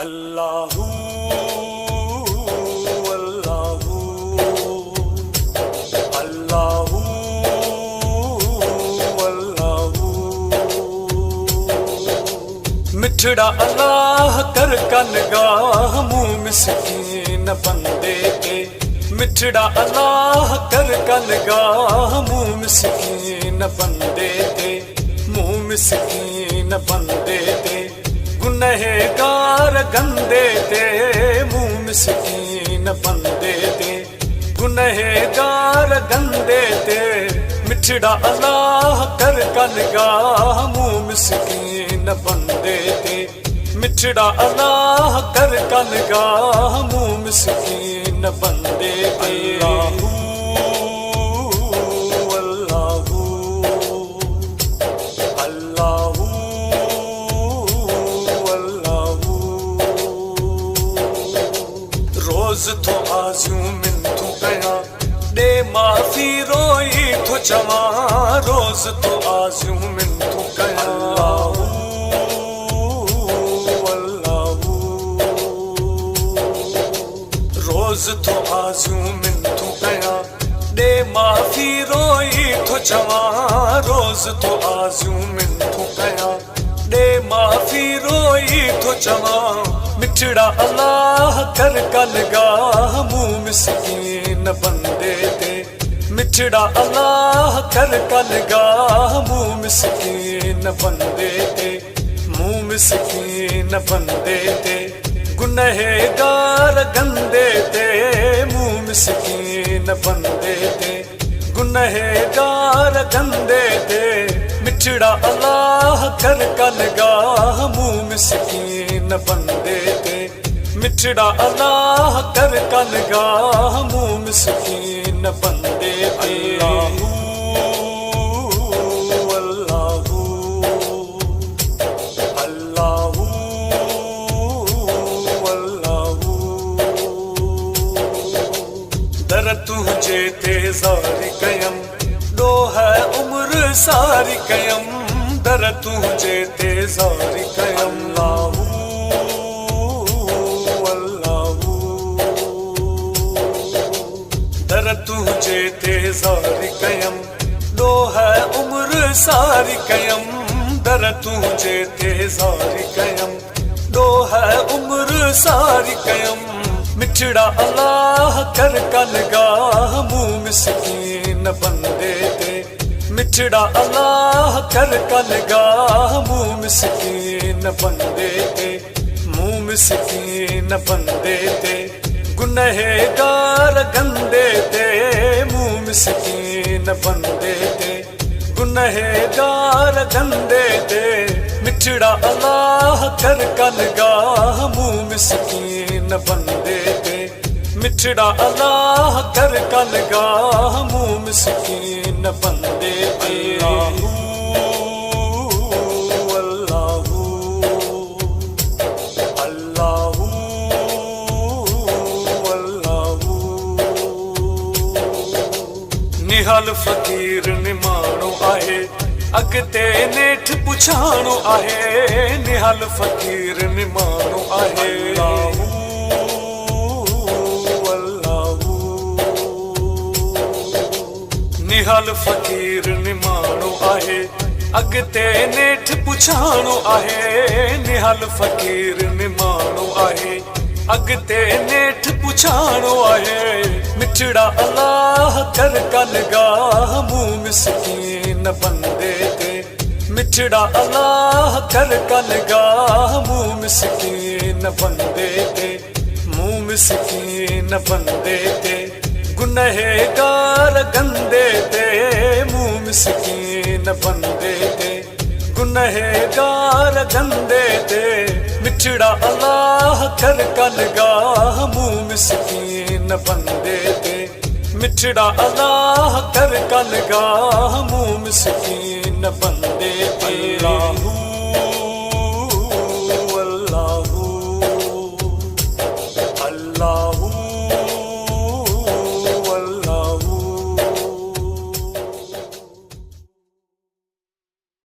अल्लाहू अल्लाहू अल्लाहू अल्लाहू। मिठड़ा अल्लाह कर का निगाह मुँह मिस्कीन बंदे के। मिठड़ा अल्लाह कर का निगाह मुँह मिस्कीन बंदे के। मुँह मिस्कीन बंदे के गुनहगार गंदे ते। मुँह मिस्कीन बंदे ते गुनहगार गंदे ते। मिठड़ा अल्लाह कर का निगाह मुँह मिस्कीन बंदे ते। मिठड़ा अल्लाह कर का निगाह मुँह मिस्कीन बंदे ते। अल्लाहू अल्लाहू अल्लाहू। रोज तो आज़ू मिन्थू कया दे माफ़ी रोई तो चवा। रोज तो आज़ू मिन्थू कया रोज तो आज़ू मिन्थू कया दे माफ़ी रोई तो चवा। रोज तो आज़ू मिन्थू कया दे माफ़ी रोई तो चवा। मिठड़ा अल्लाह कर का निगाह मुँह मिस्कीन बंदे ते। मिठड़ा अल्लाह कर का निगाह मुँह मिस्कीन बंदे ते। मुँह मिस्कीन बंदे ते गुनहगार गंदे ते। मुँह मिस्कीन बंदे ते गुनहगार गंदे ते। मिठड़ा अल्लाह कर का निगाह मुँह मिस्कीन बंदे ते। मिठड़ा अल्लाह कर का निगाह मुँह मिस्कीन बंदे ते। अल्लाहू अल्लाहू अल्लाहू। दर तुझे ते ज़ारी कयम दो है उम्र सारी कयम। दर तुझे ते ज़ारी कयम। अल्लाहू अल्लाहू दर तुझे ते ज़ारी कयम दो है उम्र सारी कयम। दर तुझे ते ज़ारी कयम दो है उम्र सारी कयम। मिठड़ा अल्लाह कर का निगाह मुँह मिस्कीन बंदे ते। मिठड़ा अल्लाह कर का निगाह मुँह मिस्कीन बंदे ते। मुँह मिस्कीन बंदे ते गुनहगार गंदे ते। मुँह मिस्कीन बंदे ते गुनहगार गंदे ते। मिठड़ा अल्लाह कर का निगाह मुँह मिस्कीन बंदे ते। मिठड़ा अल्लाह कर का निगाह मुँह मिस्कीन बंदे ते। अल्लाहू अल्लाहू अल्लाहू। निहाल फ़कीर निमाणो आहे अगते नेठ पुछाणो आहे। निहाल फ़कीर निमाणो आहे। निहाल फ़कीर निमाणो आहे अगते नेठ पुछाणो आहे। निहाल फ़कीर निमाणो आहे अगते नेठ पुछाणो आहे। मिठड़ा अल्लाह कर का निगाह मुँह मिस्कीन बंदे ते। मिठड़ा अल्लाह कर का निगाह मुँह मिस्कीन बंदे ते। मुँह मिस्कीन बंदे ते गुनहगार गंदे ते। मुँह मिस्कीन बंदे ते गुनहगार गंदे ते। मिठड़ा अल्लाह कर का निगाह मुँह मिस्कीन बंदे ते। मिठड़ा अल्लाह कर का निगाह मुँह मिस्कीन बंदे ते।